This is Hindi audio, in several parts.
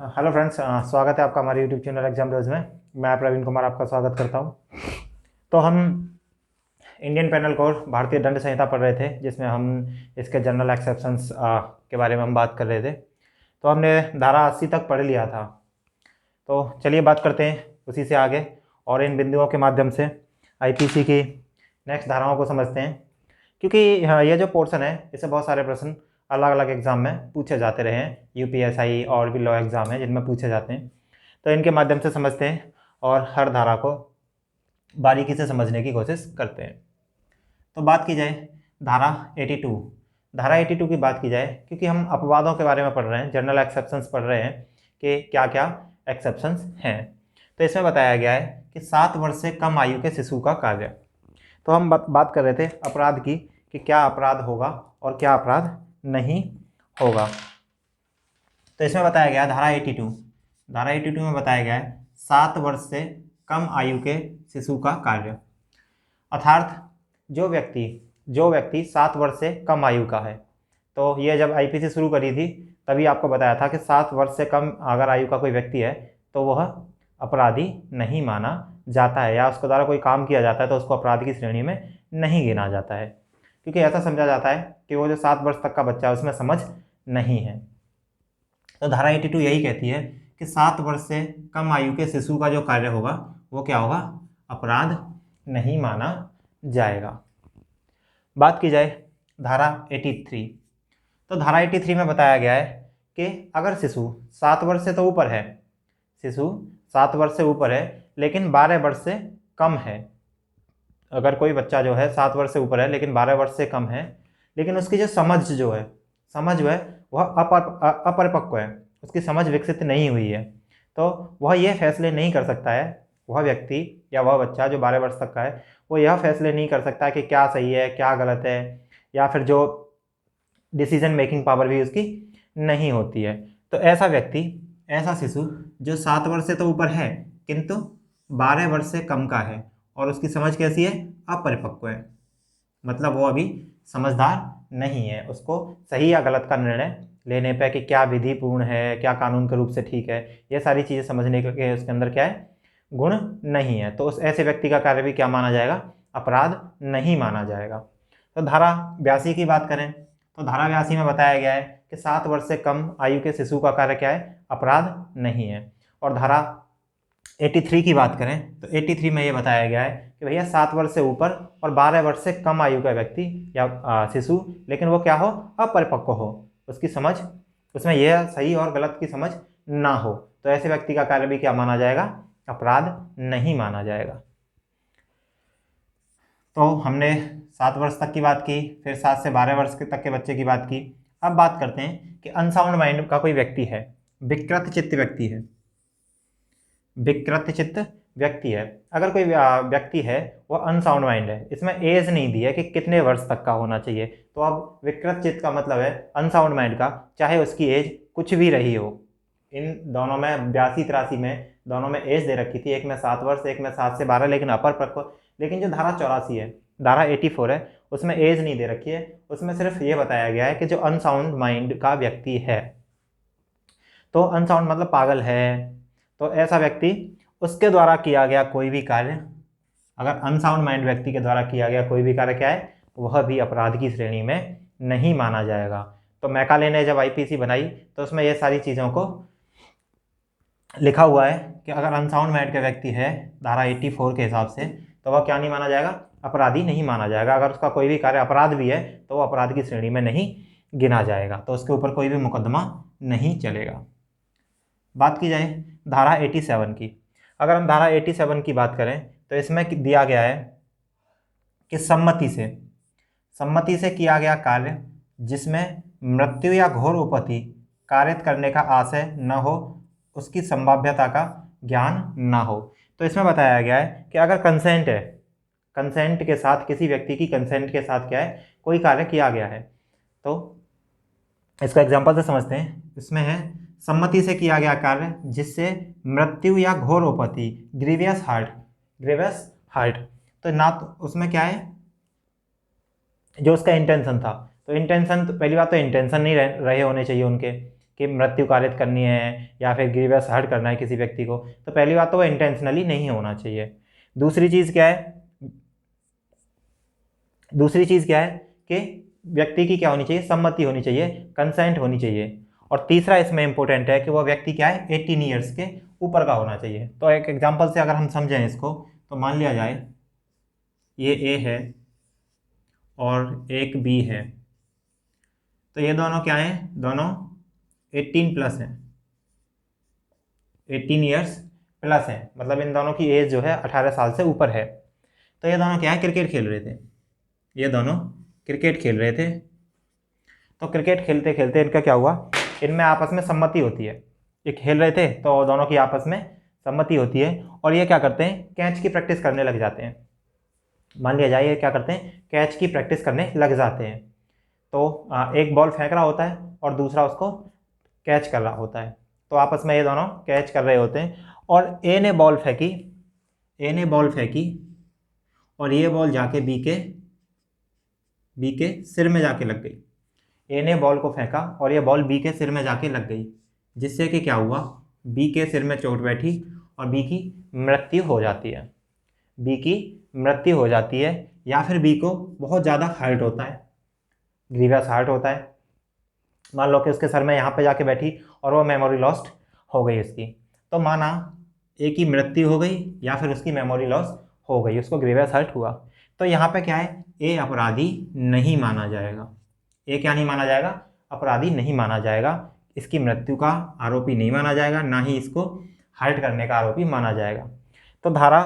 हेलो फ्रेंड्स, स्वागत है आपका हमारे यूट्यूब चैनल एग्जाम रोज में। मैं प्रवीण कुमार आपका स्वागत करता हूं। तो हम इंडियन पेनल कोड भारतीय दंड संहिता पढ़ रहे थे, जिसमें हम इसके जनरल एक्सेप्शंस के बारे में हम बात कर रहे थे। तो हमने धारा 80 तक पढ़ लिया था। तो चलिए बात करते हैं उसी से आगे और इन बिंदुओं के माध्यम से आईपीसी की नेक्स्ट धाराओं को समझते हैं, क्योंकि हाँ, ये जो पोर्शन है इससे बहुत सारे प्रश्न अलग अलग एग्जाम में पूछे जाते रहे हैं। यूपीएसआई और भी लॉ एग्जाम है जिनमें पूछे जाते हैं, तो इनके माध्यम से समझते हैं और हर धारा को बारीकी से समझने की कोशिश करते हैं। तो बात की जाए धारा 82, धारा 82 की बात की जाए, क्योंकि हम अपवादों के बारे में पढ़ रहे हैं, जनरल एक्सेप्शंस पढ़ रहे हैं कि क्या क्या एक्सेप्शंस हैं। तो इसमें बताया गया है कि 7 वर्ष से कम आयु के शिशु का कार्य। तो हम बात कर रहे थे अपराध की कि क्या अपराध होगा और क्या अपराध नहीं होगा। तो इसमें बताया गया धारा 82, धारा 82 में बताया गया है 7 वर्ष से कम आयु के शिशु का कार्य, अर्थात जो व्यक्ति 7 वर्ष से कम आयु का है। तो ये जब आईपीसी शुरू करी थी तभी आपको बताया था कि 7 वर्ष से कम अगर आयु का कोई व्यक्ति है तो वह अपराधी नहीं माना जाता है, या उसके द्वारा कोई काम किया जाता है तो उसको अपराध की श्रेणी में नहीं गिना जाता है, क्योंकि ऐसा समझा जाता है कि वो जो 7 वर्ष तक का बच्चा है उसमें समझ नहीं है। तो धारा 82 यही कहती है कि 7 वर्ष से कम आयु के शिशु का जो कार्य होगा वो क्या होगा, अपराध नहीं माना जाएगा। बात की जाए धारा 83, तो धारा 83 में बताया गया है कि अगर शिशु 7 वर्ष से तो ऊपर है, शिशु 7 वर्ष से ऊपर है लेकिन 12 वर्ष से कम है, अगर कोई बच्चा जो है 7 वर्ष से ऊपर है लेकिन 12 वर्ष से कम है, लेकिन उसकी जो समझ जो है वह अपरिपक्व है, उसकी समझ विकसित नहीं हुई है, तो वह यह फैसले नहीं कर सकता है, वह व्यक्ति या वह बच्चा जो 12 वर्ष तक का है वो यह फैसले नहीं कर सकता कि क्या सही है क्या गलत है, या फिर जो डिसीजन मेकिंग पावर भी उसकी नहीं होती है। तो ऐसा व्यक्ति, ऐसा शिशु जो 7 वर्ष से तो ऊपर है किंतु 12 वर्ष से कम का है और उसकी समझ कैसी है, अपरिपक्व है, मतलब वो अभी समझदार नहीं है, उसको सही या गलत का निर्णय लेने पे कि क्या विधि पूर्ण है, क्या कानून के रूप से ठीक है, ये सारी चीज़ें समझने के उसके अंदर क्या है, गुण नहीं है, तो उस ऐसे व्यक्ति का कार्य भी क्या माना जाएगा, अपराध नहीं माना जाएगा। तो धारा 82 की बात करें तो धारा 82 में बताया गया है कि 7 वर्ष से कम आयु के शिशु का कार्य क्या है, अपराध नहीं है। और धारा 83 की बात करें तो 83 में ये बताया गया है कि भैया 7 वर्ष से ऊपर और 12 वर्ष से कम आयु का व्यक्ति या शिशु, लेकिन वो क्या हो, अपरिपक्व हो, उसकी समझ, उसमें यह सही और गलत की समझ ना हो, तो ऐसे व्यक्ति का कार्य भी क्या माना जाएगा, अपराध नहीं माना जाएगा। तो हमने 7 वर्ष तक की बात की, फिर 7 से 12 वर्ष तक के बच्चे की बात की। अब बात करते हैं कि अनसाउंड माइंड का कोई व्यक्ति है, विकृत चित्त व्यक्ति है, विकृत चित्त व्यक्ति है, अगर कोई व्यक्ति है वो अनसाउंड माइंड है, इसमें एज नहीं दी है कि कितने वर्ष तक का होना चाहिए। तो अब विकृत चित्त का मतलब है अनसाउंड माइंड का, चाहे उसकी एज कुछ भी रही हो, इन दोनों में 82-83 में दोनों में एज दे रखी थी, एक में 7 वर्ष एक में 7 से 12, लेकिन अपरिपक्व। लेकिन जो धारा 84 है, धारा 84 है, उसमें एज नहीं दे रखी है, उसमें सिर्फ ये बताया गया है कि जो अनसाउंड माइंड का व्यक्ति है, तो अनसाउंड मतलब पागल है, तो ऐसा व्यक्ति, उसके द्वारा किया गया कोई भी कार्य, अगर अनसाउंड माइंड व्यक्ति के द्वारा किया गया कोई भी कार्य क्या है, वह भी अपराध की श्रेणी में नहीं माना जाएगा। तो मैकाले ने जब आईपीसी बनाई तो उसमें ये सारी चीज़ों को लिखा हुआ है कि अगर अनसाउंड माइंड का व्यक्ति है धारा 84 के हिसाब से, तो वह क्या नहीं माना जाएगा, अपराधी नहीं माना जाएगा। अगर उसका कोई भी कार्य अपराध भी है तो वह अपराध की श्रेणी में नहीं गिना जाएगा, तो उसके ऊपर कोई भी मुकदमा नहीं चलेगा। बात की जाए धारा 87 की, अगर हम धारा 87 की बात करें तो इसमें दिया गया है कि सम्मति से किया गया कार्य जिसमें मृत्यु या घोर उपति कारित करने का आशय न हो, उसकी संभाव्यता का ज्ञान न हो। तो इसमें बताया गया है कि अगर कंसेंट है, कंसेंट के साथ, किसी व्यक्ति की कंसेंट के साथ क्या है, कोई कार्य किया गया है, तो इसका एग्जाम्पल से समझते हैं। इसमें है सम्मति से किया गया कार्य जिससे मृत्यु या घोर उपति, ग्रीवियस हार्ट, तो ना तो उसमें क्या है, जो उसका इंटेंशन था, तो इंटेंशन तो पहली बात तो इंटेंशन नहीं रहे होने चाहिए उनके, कि मृत्यु कारित करनी है या फिर ग्रीवियस हर्ट करना है किसी व्यक्ति को, तो पहली बात तो वो इंटेंशनली नहीं होना चाहिए। दूसरी चीज़ क्या है, कि व्यक्ति की क्या होनी चाहिए, सम्मति होनी चाहिए, कंसेंट होनी चाहिए। और तीसरा इसमें इंपॉर्टेंट है कि वह व्यक्ति क्या है, 18 ईयर्स के ऊपर का होना चाहिए। तो एक एग्जांपल से अगर हम समझें इसको, तो मान लिया जाए ये ए है और एक बी है, तो ये दोनों क्या हैं, दोनों 18 प्लस हैं, 18 ईयर्स प्लस हैं, मतलब इन दोनों की एज जो है 18 साल से ऊपर है। तो ये दोनों क्या है, क्रिकेट खेल रहे थे, ये दोनों क्रिकेट खेल रहे थे। तो क्रिकेट खेलते खेलते इनका क्या हुआ, इनमें आपस में सम्मति होती है, ये खेल रहे थे तो दोनों की आपस में सम्मति होती है, और ये क्या करते हैं, कैच की प्रैक्टिस करने लग जाते हैं। मान लिया जाए ये क्या करते हैं, कैच की प्रैक्टिस करने लग जाते हैं। तो एक बॉल फेंक रहा होता है और दूसरा उसको कैच कर रहा होता है, तो आपस में ये दोनों कैच कर रहे होते हैं, और ए ने बॉल फेंकी और ये बॉल जाके बी के सिर में जाके लग गई। ए ने बॉल को फेंका और ये बॉल बी के सिर में जाके लग गई, जिससे कि क्या हुआ, बी के सिर में चोट बैठी और बी की मृत्यु हो जाती है, या फिर बी को बहुत ज़्यादा हर्ट होता है, ग्रीवियस हर्ट होता है। मान लो कि उसके सर में यहाँ पे जाके बैठी और वो मेमोरी लॉस्ट हो गई उसकी, तो माना ए की मृत्यु हो गई या फिर उसकी मेमोरी लॉस हो गई, उसको ग्रीवियस हर्ट हुआ। तो यहाँ पे क्या है, ए अपराधी नहीं माना जाएगा। ए क्या नहीं माना जाएगा, अपराधी नहीं माना जाएगा, इसकी मृत्यु का आरोपी नहीं माना जाएगा, ना ही इसको हर्ट करने का आरोपी माना जाएगा। तो धारा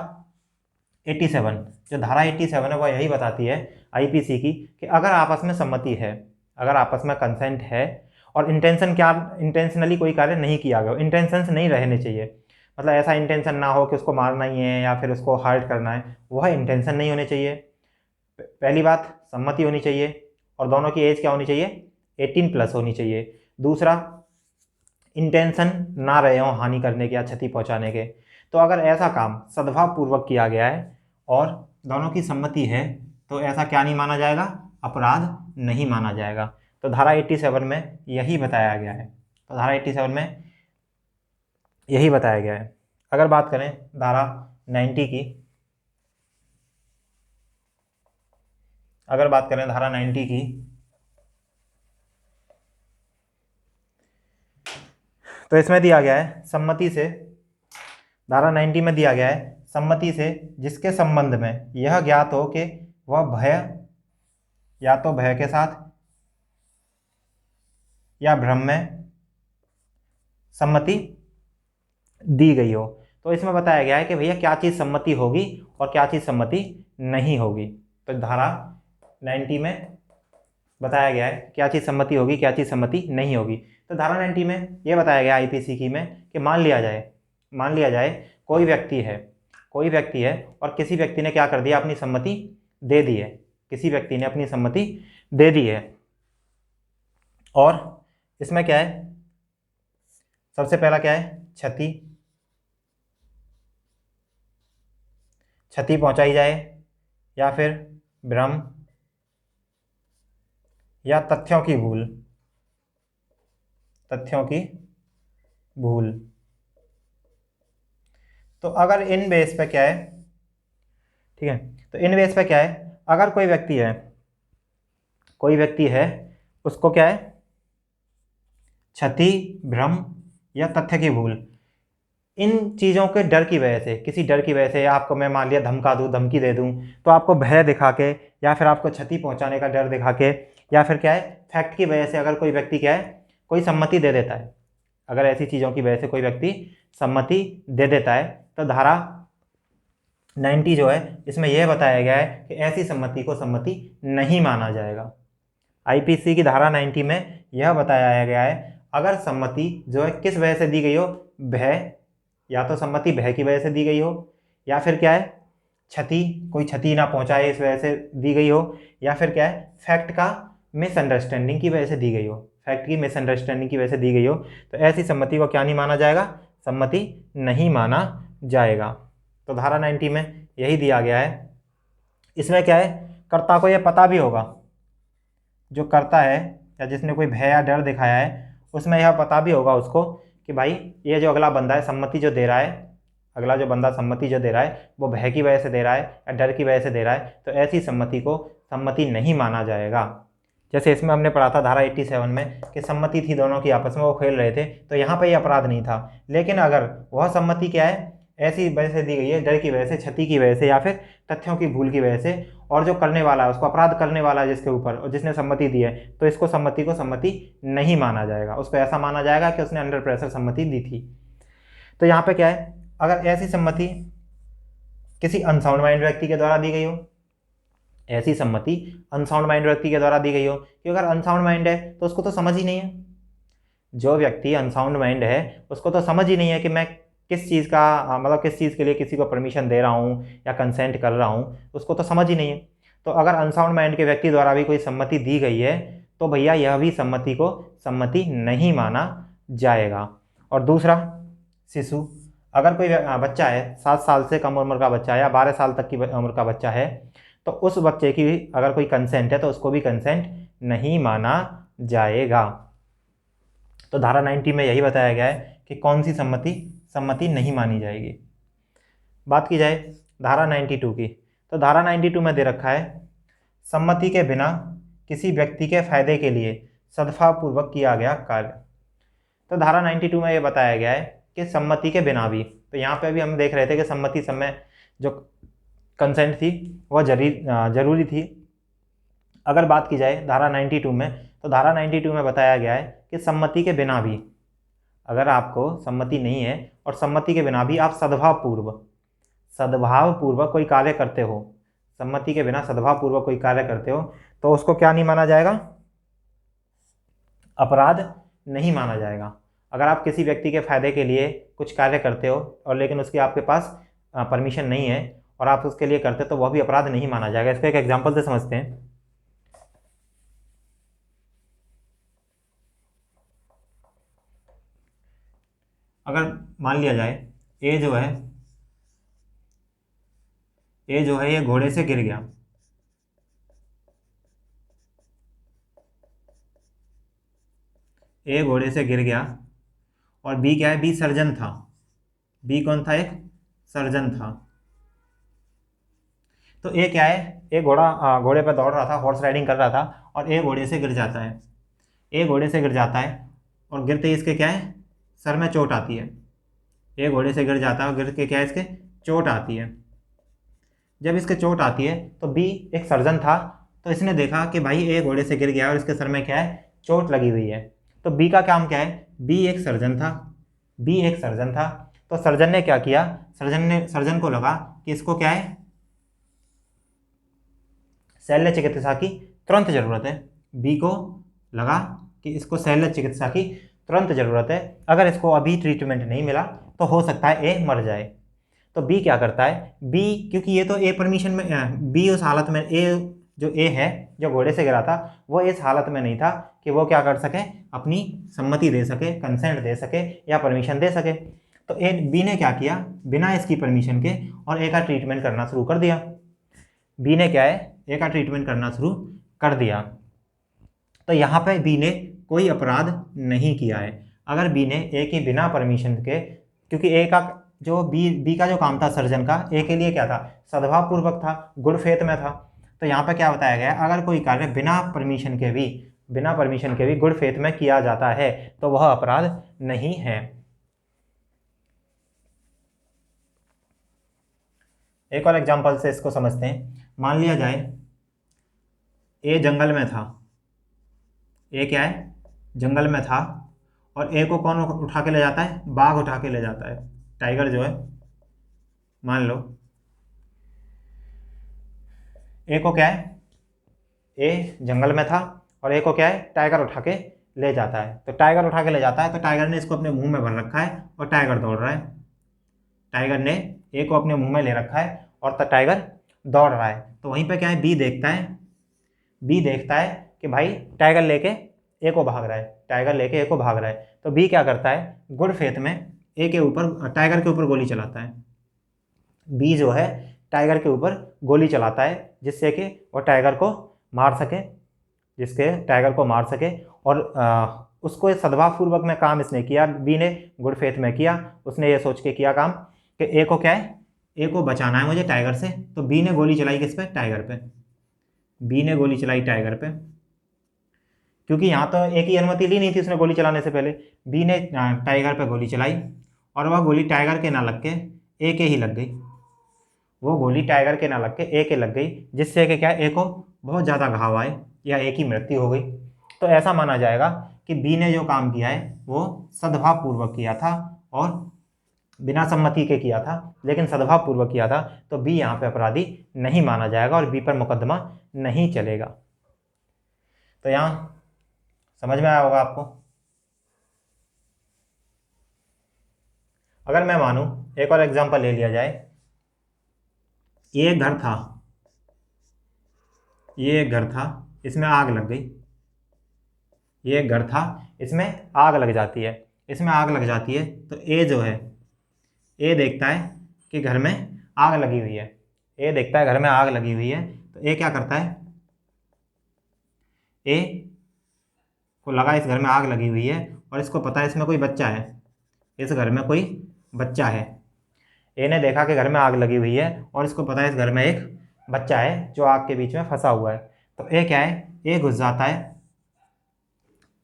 87, जो धारा 87 है, वह यही बताती है आईपीसी की कि अगर आपस में सम्मति है, अगर आपस में कंसेंट है और इंटेंशनली कोई कार्य नहीं किया गया, इंटेंशंस नहीं रहने चाहिए, मतलब ऐसा इंटेंशन ना हो कि उसको मारना ही है या फिर उसको हर्ट करना है, वह इंटेंशन नहीं होने चाहिए। पहली बात, सम्मति होनी चाहिए, और दोनों की एज क्या होनी चाहिए, 18 प्लस होनी चाहिए। दूसरा, इंटेंशन ना रहे हो हानि करने के या क्षति पहुंचाने के। तो अगर ऐसा काम सद्भावपूर्वक किया गया है और दोनों की सम्मति है, तो ऐसा क्या नहीं माना जाएगा, अपराध नहीं माना जाएगा। तो धारा 87 में यही बताया गया है। अगर बात करें धारा 90 की, धारा 90 की, तो इसमें दिया गया है सम्मति से, धारा 90 में दिया गया है सम्मति से जिसके संबंध में यह ज्ञात हो कि वह भय या तो भय के साथ या भ्रम में सम्मति दी गई हो। तो इसमें बताया गया है कि भैया क्या चीज़ सम्मति होगी और क्या चीज़ सम्मति नहीं होगी। तो धारा 90 में बताया गया है क्या चीज़ सम्मति होगी, क्या चीज़ सम्मति नहीं होगी। तो धारा 90 में ये बताया गया आईपीसी की में कि मान लिया जाए कोई व्यक्ति है और किसी व्यक्ति ने क्या कर दिया, अपनी सम्मति दे दी है, और इसमें क्या है, सबसे पहला क्या है, क्षति पहुंचाई जाए या फिर भ्रम या तथ्यों की भूल। तो अगर इन बेस पे क्या है, ठीक है, तो इन बेस पे क्या है, अगर कोई व्यक्ति है उसको क्या है, क्षति, भ्रम या तथ्य की भूल, इन चीज़ों के डर की वजह से, किसी डर की वजह से, या आपको मैं मान लिया धमका दूँ, धमकी दे दूँ, तो आपको भय दिखा के या फिर आपको क्षति पहुंचाने का डर दिखा के या फिर क्या है फैक्ट की वजह से, अगर कोई व्यक्ति क्या है कोई सम्मति दे देता है, अगर ऐसी चीज़ों की वजह से कोई व्यक्ति सम्मति दे देता है, तो धारा 90 जो है इसमें यह बताया गया है कि ऐसी सम्मति को सम्मति नहीं माना जाएगा। आईपीसी की धारा 90 में यह बताया गया है अगर सम्मति जो है किस वजह से दी गई हो, भय, या तो सम्मति भय की वजह से दी गई हो, या फिर क्या है कोई क्षति ना पहुंचाए इस वजह से दी गई हो, या फिर क्या है फैक्ट का मिसअंडरस्टैंडिंग की वजह से दी गई हो, तो ऐसी सम्मति को क्या नहीं माना जाएगा, सम्मति नहीं माना जाएगा। तो धारा 90 में यही दिया गया है। इसमें क्या है, कर्ता को यह पता भी होगा, जो कर्ता है या जिसने कोई भय या डर दिखाया है उसमें यह पता भी होगा उसको कि भाई ये जो अगला बंदा है सम्मति जो दे रहा है, अगला जो बंदा सम्मति जो दे रहा है वो भय की वजह से दे रहा है या डर की वजह से दे रहा है, तो ऐसी सम्मति को सम्मति नहीं माना जाएगा। जैसे इसमें हमने पढ़ा था धारा 87 में कि सम्मति थी दोनों की, आपस में वो खेल रहे थे, तो यहाँ पे ये अपराध नहीं था। लेकिन अगर वह सम्मति क्या है, ऐसी वजह से दी गई है, डर की वजह से, क्षति की वजह से या फिर तथ्यों की भूल की वजह से, और जो करने वाला है उसको अपराध करने वाला है जिसके ऊपर, और जिसने सम्मति दी है, तो इसको सम्मति को सम्मति नहीं माना जाएगा। उसको ऐसा माना जाएगा कि उसने अंडर प्रेशर सम्मति दी थी। तो यहाँ पे क्या है, अगर ऐसी सम्मति किसी अनसाउंड माइंड व्यक्ति के द्वारा दी गई हो, ऐसी सम्मति अनसाउंड माइंड व्यक्ति के द्वारा दी गई हो, कि अगर अनसाउंड माइंड है तो उसको तो समझ ही नहीं है, जो व्यक्ति अनसाउंड माइंड है उसको तो समझ ही नहीं है कि मैं किस चीज़ का मतलब किस चीज़ के लिए किसी को परमिशन दे रहा हूँ या कंसेंट कर रहा हूँ, उसको तो समझ ही नहीं है। तो अगर अनसाउंड माइंड के व्यक्ति द्वारा भी कोई सम्मति दी गई है तो भैया यह भी सम्मति को सम्मति नहीं माना जाएगा। और दूसरा, शिशु, अगर कोई बच्चा है 7 साल से कम उम्र का बच्चा है या 12 साल तक की उम्र का बच्चा है, तो उस बच्चे की अगर कोई कंसेंट है तो उसको भी कंसेंट नहीं माना जाएगा। तो धारा 90 में यही बताया गया है कि कौन सी सम्मति नहीं मानी जाएगी। बात की जाए धारा 92 की, तो धारा 92 में दे रखा है सम्मति के बिना किसी व्यक्ति के फायदे के लिए सद्भावपूर्वक किया गया कार्य। तो धारा 92 में ये बताया गया है कि सम्मति के बिना भी, तो यहाँ पे भी हम देख रहे थे कि सम्मति समय जो कंसेंट थी वह जरूरी थी। अगर बात की जाए धारा 92 में, तो धारा 92 में बताया गया है कि सम्मति के बिना भी, अगर आपको सम्मति नहीं है और सम्मति के बिना भी आप सद्भावपूर्वक कोई कार्य करते हो, सम्मति के बिना सद्भावपूर्वक कोई कार्य करते हो, तो उसको क्या नहीं माना जाएगा, अपराध नहीं माना जाएगा। अगर आप किसी व्यक्ति के फायदे के लिए कुछ कार्य करते हो और लेकिन उसकी आपके पास परमिशन नहीं है और आप उसके लिए करते हो, तो वह भी अपराध नहीं माना जाएगा। इसका एक एग्जांपल से समझते हैं। अगर मान लिया जाए ए जो है ये घोड़े से गिर गया, ए घोड़े से गिर गया और बी क्या है, बी सर्जन था। बी कौन था, एक सर्जन था। तो ए क्या है, ए घोड़े पर दौड़ रहा था, हॉर्स राइडिंग कर रहा था और ए घोड़े से गिर जाता है। ए घोड़े से गिर जाता है और गिरते ही इसके क्या है, सर में चोट आती है। ए घोड़े से गिर जाता है और गिर के क्या है, इसके चोट आती है। जब इसके चोट आती है तो बी एक सर्जन था, तो इसने देखा कि भाई ए घोड़े से गिर गया और इसके सर में क्या है, चोट लगी हुई है। तो बी का काम क्या है, बी एक सर्जन था। तो सर्जन ने क्या किया, सर्जन को लगा कि इसको क्या है, शल्य चिकित्सा की तुरंत ज़रूरत है। बी को लगा कि इसको शल्य चिकित्सा की तुरंत ज़रूरत है, अगर इसको अभी ट्रीटमेंट नहीं मिला तो हो सकता है ए मर जाए। तो बी क्या करता है, बी, क्योंकि ये तो ए परमिशन में, बी उस हालत में, ए है जो घोड़े से गिरा था, वो इस हालत में नहीं था कि वो क्या कर सके, अपनी सम्मति दे सके, कंसेंट दे सके या परमिशन दे सके। तो बी ने क्या किया, बिना इसकी परमिशन के और ए का ट्रीटमेंट करना शुरू कर दिया। बी ने क्या है, ए का ट्रीटमेंट करना शुरू कर दिया। तो यहाँ पे बी ने कोई अपराध नहीं किया है। अगर बी ने ए की बिना परमिशन के, क्योंकि ए का जो बी का जो काम था सर्जन का, ए के लिए क्या था, सद्भावपूर्वक था, गुड फेथ में था। तो यहाँ पे क्या बताया गया है, अगर कोई कार्य बिना परमिशन के भी गुड फेथ में किया जाता है तो वह अपराध नहीं है। एक और एग्जांपल से इसको समझते हैं। मान लिया जाए ए जंगल में था, ए क्या है, जंगल में था और ए को कौन उठा के ले जाता है, बाघ उठा के ले जाता है, टाइगर जो है। मान लो ए को क्या है, ए जंगल में था और ए को क्या है, टाइगर उठा के ले जाता है। तो टाइगर उठा के ले जाता है तो टाइगर ने इसको अपने मुंह में भर रखा है और टाइगर दौड़ रहा है। टाइगर ने ए को अपने मुंह में ले रखा है और टाइगर दौड़ रहा है। तो वहीं पे क्या है, बी देखता है कि भाई टाइगर लेके ए को भाग रहा है। तो बी क्या करता है, गुड फेथ में ए के ऊपर, टाइगर के ऊपर गोली चलाता है। बी जो है टाइगर के ऊपर गोली चलाता है जिससे कि वो टाइगर को मार सके और उसको सद्भावपूर्वक में काम इसने किया, बी ने गुड फेथ में किया। उसने ये सोच के किया काम कि ए को क्या है, ए को बचाना है मुझे टाइगर से। तो बी ने गोली चलाई किस पे, टाइगर पे। बी ने गोली चलाई टाइगर पे, क्योंकि यहाँ तो ए की अनुमति ली नहीं थी उसने गोली चलाने से पहले। बी ने टाइगर पे गोली चलाई और वह गोली टाइगर के ना लग के ए के ही लग गई। वो गोली टाइगर के ना लग के ए के लग गई, जिससे कि क्या, ए को बहुत ज़्यादा घाव आए या ए की मृत्यु हो गई। तो ऐसा माना जाएगा कि बी ने जो काम किया है वो सद्भावपूर्वक किया था और बिना सम्मति के किया था, लेकिन सद्भावपूर्वक किया था। तो बी यहाँ पे अपराधी नहीं माना जाएगा और बी पर मुकदमा नहीं चलेगा। तो यहाँ समझ में आया होगा आपको। अगर मैं मानूं, एक और एग्जांपल ले लिया जाए। ये एक घर था, ये एक घर था, इसमें आग लग गई। ये एक घर था, इसमें आग लग जाती है, इसमें आग लग जाती है। तो ए जो है, ए देखता है कि घर में आग लगी हुई है। ए देखता है घर में आग लगी हुई है, तो ए क्या करता है, ए को लगा इस घर में आग लगी हुई है और इसको पता है इसमें कोई बच्चा है, इस घर में कोई बच्चा है। ए ने देखा कि घर में आग लगी हुई है और इसको पता है इस घर में एक बच्चा है जो आग के बीच में फंसा हुआ है। तो ए क्या है, ए घुस जाता है,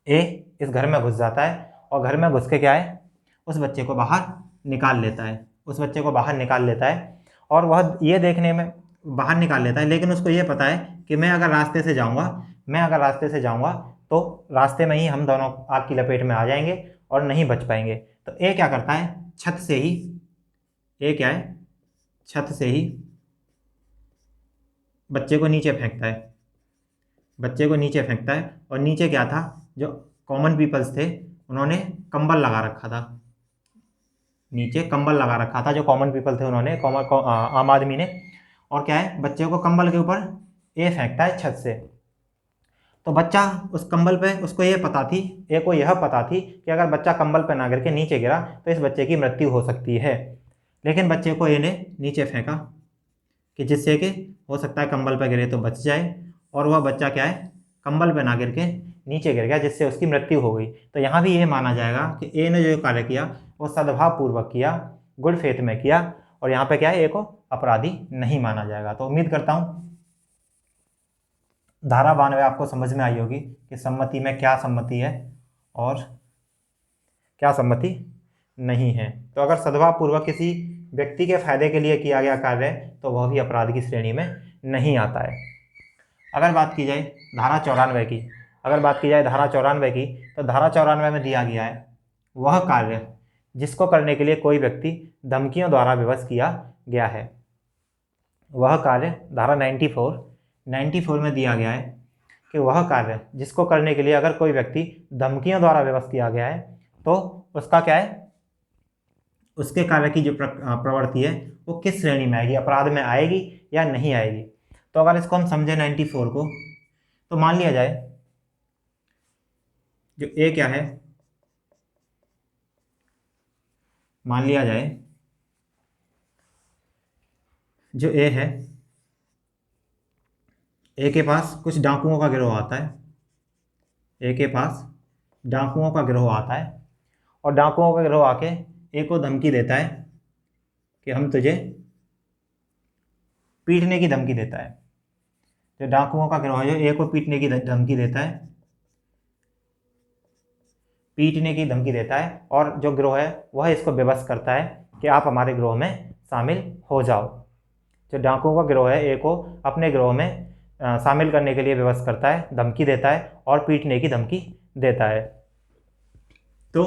ए इस घर में घुस जाता है और घर में घुस के क्या है, उस बच्चे को बाहर निकाल लेता है, उस बच्चे को बाहर निकाल लेता है। और वह ये देखने में बाहर निकाल लेता है, लेकिन उसको ये पता है कि मैं अगर रास्ते से जाऊंगा तो रास्ते में ही हम दोनों आग की लपेट में आ जाएंगे और नहीं बच पाएंगे। तो ए क्या करता है, छत से ही, ए क्या है, छत से ही बच्चे को नीचे फेंकता है, बच्चे को नीचे फेंकता है। और नीचे क्या था, जो कॉमन पीपल्स थे उन्होंने कंबल लगा रखा था, नीचे कंबल लगा रखा था जो कॉमन पीपल थे उन्होंने, आम आदमी ने। और क्या है, बच्चे को कंबल के ऊपर ए फेंकता है छत से। तो बच्चा उस कंबल पे, उसको ये पता थी, ए को यह पता थी कि अगर बच्चा कंबल पे ना गिर के नीचे गिरा तो इस बच्चे की मृत्यु हो सकती है। लेकिन बच्चे को ए ने नीचे फेंका कि जिससे कि हो सकता है कंबल पे गिरे तो बच जाए, और वह बच्चा क्या है, कंबल पे ना गिर के नीचे गिर गया, जिससे उसकी मृत्यु हो गई। तो यहाँ भी ये माना जाएगा कि ए ने जो कार्य किया वो सद्भावपूर्वक किया, गुड फेथ में किया, और यहाँ पे क्या है, ए को अपराधी नहीं माना जाएगा। तो उम्मीद करता हूँ धारा 92 आपको समझ में आई होगी कि सम्मति में क्या सम्मति है और क्या सम्मति नहीं है। तो अगर सद्भावपूर्वक किसी व्यक्ति के फायदे के लिए किया गया कार्य है तो वह भी अपराध की श्रेणी में नहीं आता है। अगर बात की जाए धारा 94 की, तो धारा 94 में दिया गया है वह कार्य जिसको करने के लिए कोई व्यक्ति धमकियों द्वारा विवश किया गया है। वह कार्य धारा 94 में दिया गया है कि वह कार्य जिसको करने के लिए अगर कोई व्यक्ति धमकियों द्वारा विवश किया गया है तो उसका क्या है, उसके कार्य की जो प्रवृत्ति है वो किस श्रेणी में आएगी, अपराध में आएगी या नहीं आएगी। तो अगर इसको हम समझें 94 को, तो मान लिया जाए जो ए क्या है, मान लिया जाए जो ए है, ए के पास कुछ डाकुओं का गिरोह आता है, ए के पास डाकुओं का गिरोह आता है और डाकुओं का गिरोह आके ए को धमकी देता है कि हम तुझे पीटने की धमकी देता है। जो डाकुओं का गिरोह है जो ए को पीटने की धमकी देता है, पीटने की धमकी देता है, और जो गिरोह है वह इसको विवश करता है कि आप हमारे गिरोह में शामिल हो जाओ। जो डाकुओं का गिरोह है ए को अपने गिरोह में शामिल करने के लिए विवश करता है, धमकी देता है और पीटने की धमकी देता है। तो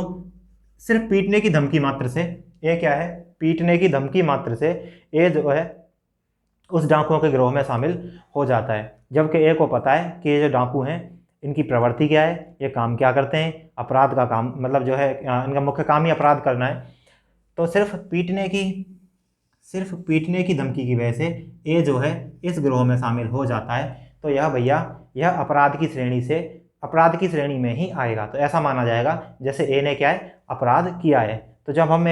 सिर्फ पीटने की धमकी मात्र से ए क्या है, पीटने की धमकी मात्र से ए जो है उस डाकुओं के गिरोह में शामिल हो जाता है। जबकि ए को पता है कि ये जो डाकू हैं इनकी प्रवृत्ति क्या है, ये काम क्या करते हैं, अपराध का काम, मतलब जो है इनका मुख्य काम ही अपराध करना है। तो सिर्फ पीटने की धमकी की वजह से ए जो है इस गिरोह में शामिल हो जाता है। तो यह भैया यह अपराध की श्रेणी में ही आएगा। तो ऐसा माना जाएगा जैसे ए ने क्या है, अपराध किया है। तो जब हम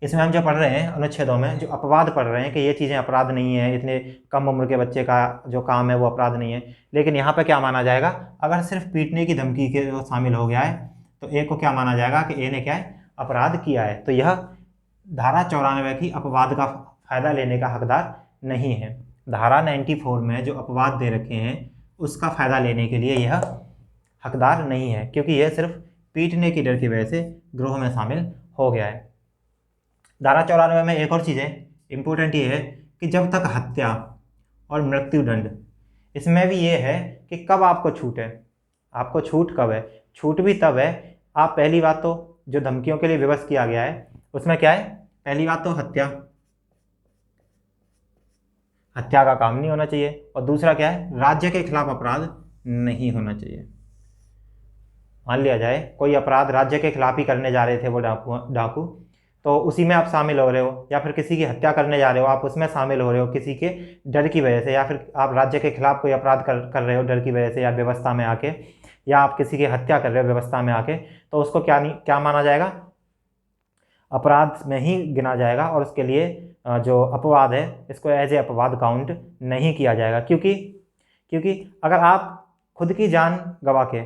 इसमें हम जो पढ़ रहे हैं अनुच्छेदों में जो अपवाद पढ़ रहे हैं कि ये चीज़ें अपराध नहीं है, इतने कम उम्र के बच्चे का जो काम है वो अपराध नहीं है। लेकिन यहाँ पे क्या माना जाएगा, अगर सिर्फ पीटने की धमकी के वो शामिल हो गया है तो ए को क्या माना जाएगा कि ए ने क्या है, अपराध किया है। तो यह धारा 94 की अपवाद का फायदा लेने का हकदार नहीं है। धारा 94 में जो अपवाद दे रखे हैं उसका फायदा लेने के लिए यह हकदार नहीं है, क्योंकि यह सिर्फ पीटने की डर की वजह से गिरोह में शामिल हो गया है। धारा 94 में एक और चीज़ है इम्पोर्टेंट, ये है कि जब तक हत्या और मृत्युदंड, इसमें भी ये है कि कब आपको छूट है, आपको छूट कब है। छूट भी तब है, आप पहली बात तो जो धमकियों के लिए विवश किया गया है उसमें क्या है, पहली बात तो हत्या का काम नहीं होना चाहिए, और दूसरा क्या है, राज्य के खिलाफ अपराध नहीं होना चाहिए। मान लिया जाए कोई अपराध राज्य के खिलाफ ही करने जा रहे थे वो डाकू, तो उसी में आप शामिल हो रहे हो, या फिर किसी की हत्या करने जा रहे हो आप उसमें शामिल हो रहे हो किसी के डर की वजह से, या फिर आप राज्य के खिलाफ कोई अपराध कर रहे हो डर की वजह से या व्यवस्था में आके, या आप किसी की हत्या कर रहे हो व्यवस्था में आके, तो उसको क्या माना जाएगा, अपराध में ही गिना जाएगा, और उसके लिए जो अपवाद है इसको एज ए अपवाद काउंट नहीं किया जाएगा। क्योंकि अगर आप खुद की जान गंवा के,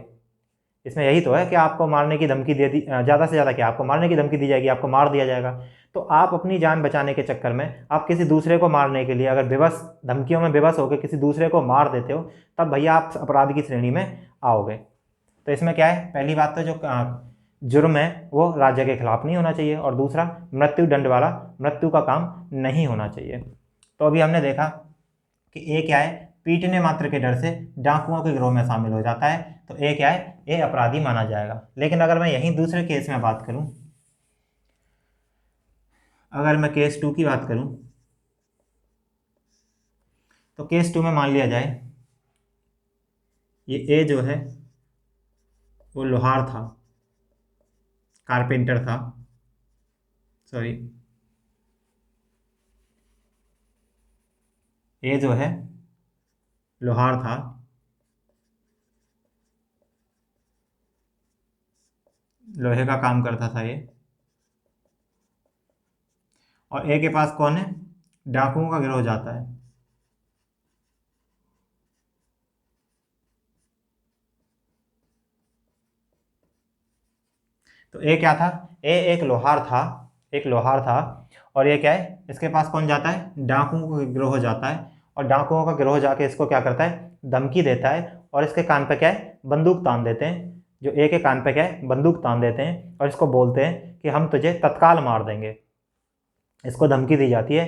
इसमें यही तो है कि आपको मारने की धमकी दे दी, ज़्यादा से ज़्यादा क्या, आपको मारने की धमकी दी जाएगी, आपको मार दिया जाएगा, तो आप अपनी जान बचाने के चक्कर में आप किसी दूसरे को मारने के लिए अगर बेबस धमकियों में बेबस होकर किसी दूसरे को मार देते हो, तब भैया आप अपराध की श्रेणी में आओगे। तो इसमें क्या है, पहली बात तो जो जुर्म है वो राज्य के खिलाफ नहीं होना चाहिए, और दूसरा मृत्युदंड वाला, मृत्यु का काम नहीं होना चाहिए। तो अभी हमने देखा कि ए क्या है, पीटने मात्र के डर से डाकुओं के गिरोह में शामिल हो जाता है, तो ए क्या है, ए अपराधी माना जाएगा। लेकिन अगर मैं यहीं दूसरे केस में बात करूं, अगर मैं केस 2 की बात करूं, तो केस 2 में मान लिया जाए ये ए जो है वो लोहार था, कारपेंटर था, सॉरी, ए जो है लोहार था, लोहे का काम करता था ये, और ए के पास कौन है, डाकुओं का गिरोह जाता है। तो ए क्या था, ए एक लोहार था, एक लोहार था, और ये क्या है, इसके पास कौन जाता है, डाकुओं का गिरोह जाता है, और डाकुओं का गिरोह जाके इसको क्या करता है, धमकी देता है, और इसके कान पे क्या है, बंदूक तान देते हैं, जो ए के कान पे क्या है, बंदूक तान देते हैं, और इसको बोलते हैं कि हम तुझे तत्काल मार देंगे। इसको धमकी दी जाती है,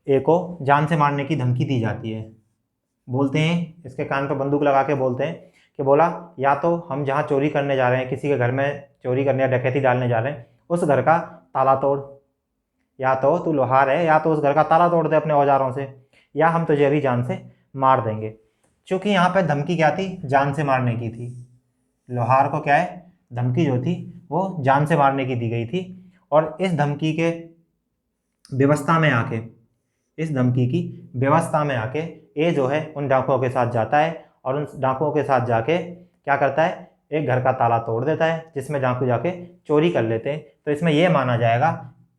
ए को जान से मारने की धमकी दी जाती है। बोलते हैं, इसके कान पर बंदूक लगा के बोलते हैं कि बोला, या तो हम जहाँ चोरी करने जा रहे हैं, किसी के घर में चोरी करने या डकैती डालने जा रहे हैं, उस घर का ताला तोड़, या तो तू लोहार है, या तो उस घर का ताला तोड़ दे अपने औजारों से, या हम तुझे अभी जान से मार देंगे। क्योंकि यहाँ पे धमकी क्या थी, जान से मारने की थी। लोहार को क्या है, धमकी जो थी वो जान से मारने की दी गई थी, और इस धमकी के व्यवस्था में आके, इस धमकी की व्यवस्था में आके ए जो है उन डाकुओं के साथ जाता है, और उन डाकुओं के साथ जाके क्या करता है, एक घर का ताला तोड़ देता है जिसमें डाकू जाके चोरी कर लेते हैं। तो इसमें यह माना जाएगा,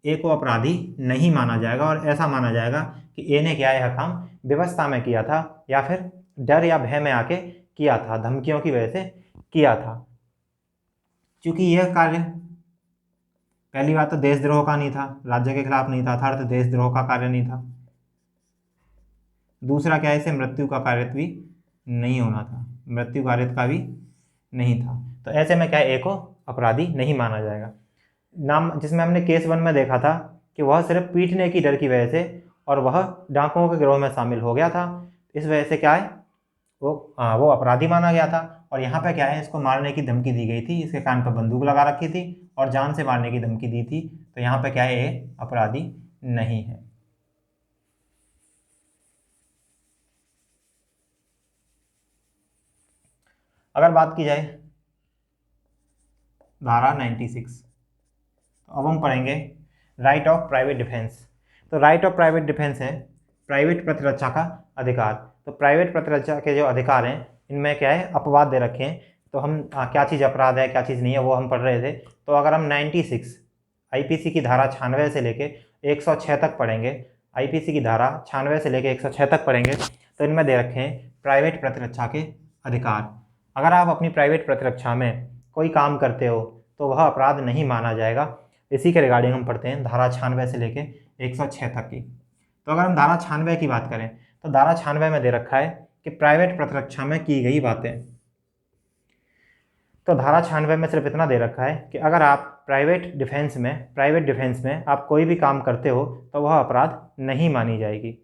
ए को अपराधी नहीं माना जाएगा, और ऐसा माना जाएगा कि ए ने क्या यह काम व्यवस्था में किया था, या फिर डर या भय में आके किया था, धमकियों की वजह से किया था। क्योंकि यह कार्य पहली बात तो देशद्रोह का नहीं था, राज्य के खिलाफ नहीं था, अर्थात देशद्रोह का कार्य नहीं था। दूसरा क्या है, इसे मृत्यु का कार्य भी नहीं होना था, मृत्यु कार्य का भी नहीं था। तो ऐसे में क्या है, ए को अपराधी नहीं माना जाएगा। नाम जिसमें हमने केस 1 में देखा था कि वह सिर्फ पीटने की डर की वजह से, और वह डाकुओं के गिरोह में शामिल हो गया था, इस वजह से क्या है, वो अपराधी माना गया था। और यहाँ पे क्या है, इसको मारने की धमकी दी गई थी, इसके कान पर बंदूक लगा रखी थी और जान से मारने की धमकी दी थी, तो यहाँ पे क्या है, ये अपराधी नहीं है। अगर बात की जाए धारा 96, तो अब हम पढ़ेंगे राइट ऑफ प्राइवेट डिफेंस। तो राइट ऑफ प्राइवेट डिफेंस है प्राइवेट प्रतिरक्षा का अधिकार। तो प्राइवेट प्रतिरक्षा के जो अधिकार हैं इनमें क्या है, अपवाद दे रखे हैं। तो हम क्या चीज़ अपराध है क्या चीज़ नहीं है वो हम पढ़ रहे थे। तो अगर हम 96 आईपीसी की धारा 96 से लेके 106 तक पढ़ेंगे, आईपीसी की धारा 96 से लेके 106 तक पढ़ेंगे तो इनमें दे रखे हैं प्राइवेट प्रतिरक्षा के अधिकार। अगर आप अपनी प्राइवेट प्रतिरक्षा में कोई काम करते हो तो वह अपराध नहीं माना जाएगा। इसी के रिगार्डिंग हम पढ़ते हैं धारा 96 से लेके 106 तक की। तो अगर हम धारा 96 की बात करें तो धारा 96 में दे रखा है कि प्राइवेट प्रतिरक्षा में की गई बातें। तो धारा 96 में सिर्फ इतना दे रखा है कि अगर आप प्राइवेट डिफेंस में आप कोई भी काम करते हो तो वह अपराध नहीं मानी जाएगी।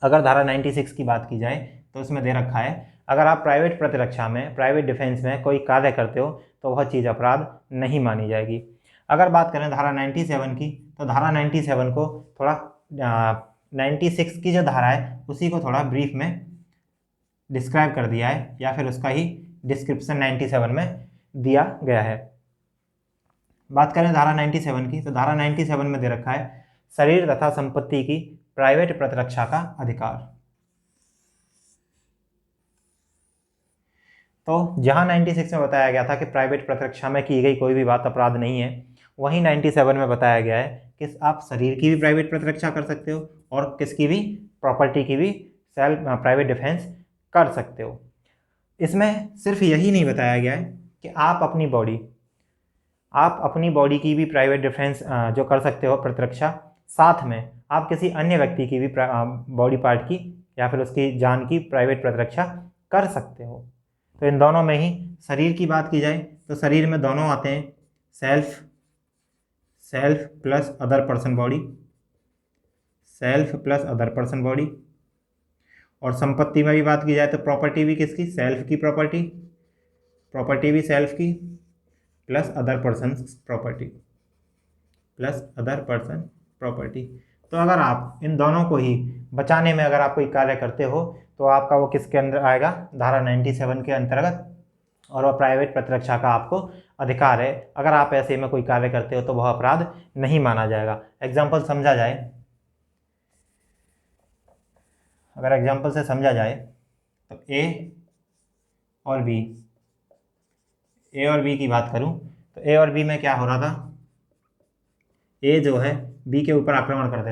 अगर धारा 96 की बात की जाए तो उसमें दे रखा है अगर आप प्राइवेट प्रतिरक्षा में, प्राइवेट डिफेंस में कोई कार्य करते हो तो वह चीज़ अपराध नहीं मानी जाएगी। अगर बात करें धारा 97 की तो धारा 97 को थोड़ा 96 की जो धारा है उसी को थोड़ा ब्रीफ में डिस्क्राइब कर दिया है, या फिर उसका ही डिस्क्रिप्शन 97 में दिया गया है। बात करें धारा 97 की तो धारा 97 में दे रखा है शरीर तथा संपत्ति की प्राइवेट प्रतिरक्षा का अधिकार। तो जहां 96 में बताया गया था कि प्राइवेट प्रतिरक्षा में की गई कोई भी बात अपराध नहीं है, वहीं 97 में बताया गया है कि आप शरीर की भी प्राइवेट प्रतिरक्षा कर सकते हो और किसकी भी, प्रॉपर्टी की भी सेल्फ प्राइवेट डिफेंस कर सकते हो। इसमें सिर्फ यही नहीं बताया गया है कि आप अपनी बॉडी की भी प्राइवेट डिफेंस जो कर सकते हो प्रतिरक्षा, साथ में आप किसी अन्य व्यक्ति की भी बॉडी पार्ट की या फिर उसकी जान की प्राइवेट प्रतिरक्षा कर सकते हो। तो इन दोनों में ही शरीर की बात की जाए तो शरीर में दोनों आते हैं, self plus other person body, self plus other person body. और संपत्ति में भी बात की जाए तो प्रॉपर्टी भी किसकी, सेल्फ की प्रॉपर्टी भी सेल्फ की प्लस अदर पर्सन प्रॉपर्टी। तो अगर आप इन दोनों को ही बचाने में अगर आप कोई कार्य करते हो तो आपका वो किसके अंदर आएगा, धारा 97 के अंतर्गत, और वह प्राइवेट प्रतिरक्षा का आपको अधिकार है। अगर आप ऐसे में कोई कार्य करते हो तो वह अपराध नहीं माना जाएगा। एग्जाम्पल समझा जाए, अगर एग्जाम्पल से समझा जाए तो ए और बी की बात करूं तो ए और बी में क्या हो रहा था, ए जो है बी के ऊपर आक्रमण कर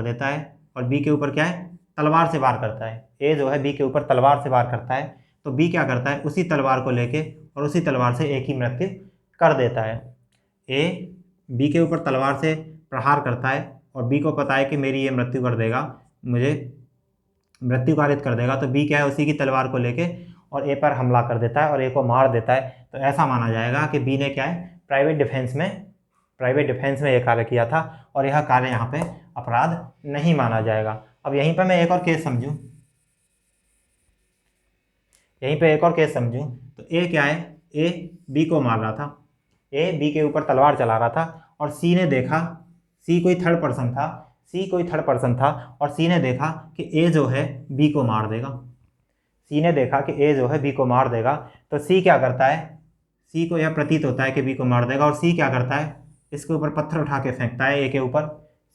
देता है, और बी के ऊपर क्या है, तलवार से वार करता है। ए जो है बी के ऊपर तलवार से वार करता है तो बी क्या करता है, उसी तलवार को लेके और उसी तलवार से एक ही मृत्यु कर देता है। ए बी के ऊपर तलवार से प्रहार करता है और बी को पता है कि मेरी ये मृत्यु कर देगा, मुझे मृत्यु कारित कर देगा, तो बी क्या है, उसी की तलवार को लेके और ए पर हमला कर देता है और ए को मार देता है। तो ऐसा माना जाएगा कि बी ने क्या है, प्राइवेट डिफेंस में यह कार्य किया था और यह कार्य यहाँ पे अपराध नहीं माना जाएगा। अब यहीं पर मैं एक और केस समझूं तो ए क्या है, ए बी को मार रहा था, ए बी के ऊपर तलवार चला रहा था और सी ने देखा, सी कोई थर्ड पर्सन था और सी ने देखा कि ए जो है बी को मार देगा। तो सी क्या करता है, सी को यह प्रतीत होता है कि बी को मार देगा और सी क्या करता है, इसके ऊपर पत्थर उठा के फेंकता है ए के ऊपर।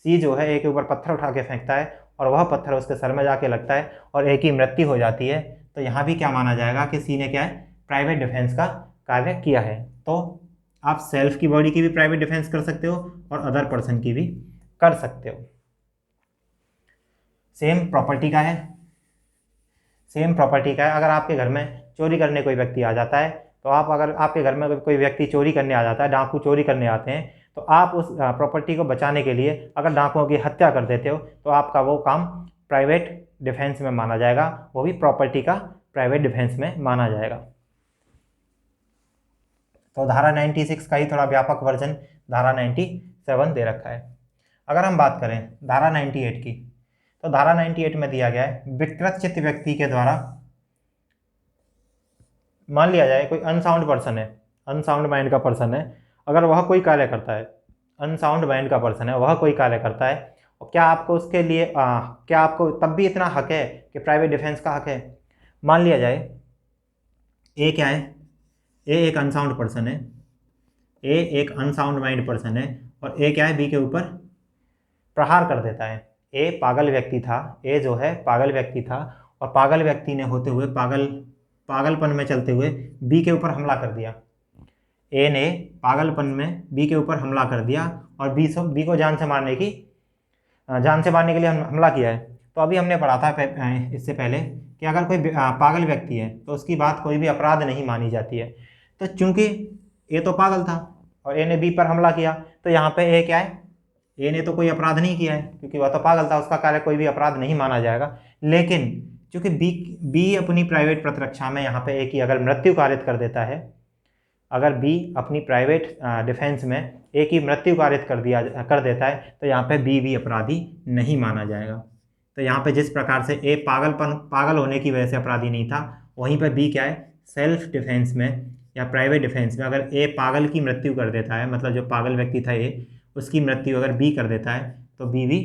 सी जो है ए के ऊपर पत्थर उठा के फेंकता है और वह पत्थर उसके सर में जाके लगता है और ए की मृत्यु हो जाती है। तो यहाँ भी क्या माना जाएगा कि सी ने क्या है, प्राइवेट डिफेंस का कार्य किया है। तो आप सेल्फ की बॉडी की भी प्राइवेट डिफेंस कर सकते हो और अदर पर्सन की भी कर सकते हो। सेम प्रॉपर्टी का है। अगर आपके घर में चोरी करने कोई व्यक्ति आ जाता है तो अगर आपके घर में कोई व्यक्ति चोरी करने आ जाता है, डाकू चोरी करने आते हैं, तो आप उस प्रॉपर्टी को बचाने के लिए अगर डाकुओं की हत्या कर देते हो तो आपका वो काम प्राइवेट डिफेंस में माना जाएगा, वो भी प्रॉपर्टी का प्राइवेट डिफेंस में माना जाएगा। तो धारा 96 का ही थोड़ा व्यापक वर्जन धारा 97 दे रखा है। अगर हम बात करें धारा 98 की तो धारा 98 में दिया गया है विकृत चित्त व्यक्ति के द्वारा, मान लिया जाए कोई अनसाउंड माइंड का पर्सन है, अगर वह कोई कार्य करता है, और क्या आपको उसके लिए क्या आपको तब भी इतना हक है कि प्राइवेट डिफेंस का हक है। मान लिया जाए ए क्या है, ए एक अनसाउंड माइंड पर्सन है और ए क्या है, बी के ऊपर प्रहार कर देता है। ए पागल व्यक्ति था और पागल व्यक्ति ने होते हुए पागलपन में चलते हुए बी के ऊपर हमला कर दिया। ए ने पागलपन में बी के ऊपर हमला कर दिया और बी को जान से मारने के लिए हमला किया है। तो अभी हमने पढ़ा था इससे पहले कि अगर कोई पागल व्यक्ति है तो उसकी बात कोई भी अपराध नहीं मानी जाती है। तो चूंकि ए तो पागल था और ए ने बी पर हमला किया, तो यहाँ पे ए क्या है, ए ने तो कोई अपराध नहीं किया है क्योंकि वह तो पागल था, उसका कार्य कोई भी अपराध नहीं माना जाएगा। लेकिन चूंकि बी अपनी प्राइवेट प्रतिरक्षा में यहाँ पे ए की अगर मृत्यु कारित कर देता है, अगर बी अपनी प्राइवेट डिफेंस में ए की मृत्यु कारित कर देता है, तो यहाँ पे बी भी अपराधी नहीं माना जाएगा। तो यहाँ पे जिस प्रकार से ए पागल होने की वजह से अपराधी नहीं था, वहीं पर बी क्या है, सेल्फ डिफेंस में या प्राइवेट डिफेंस में अगर ए पागल की मृत्यु कर देता है, मतलब जो पागल व्यक्ति था ए, उसकी मृत्यु अगर बी कर देता है, तो बी भी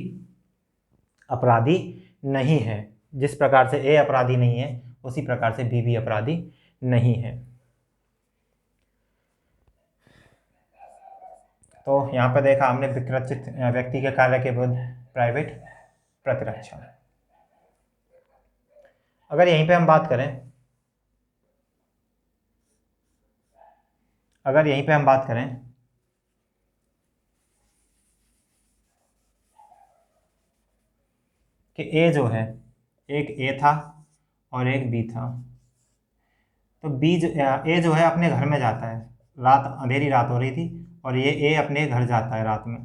अपराधी नहीं है। जिस प्रकार से ए अपराधी नहीं है, उसी प्रकार से बी भी अपराधी नहीं है। तो यहाँ पर देखा हमने विकृत व्यक्ति के कार्य के विरुद्ध प्राइवेट प्रतिरक्षा। अगर यहीं पे हम बात करें, कि ए जो है, एक ए था और एक बी था, तो ए जो है अपने घर में जाता है, अंधेरी रात हो रही थी और ये ए अपने घर जाता है रात में।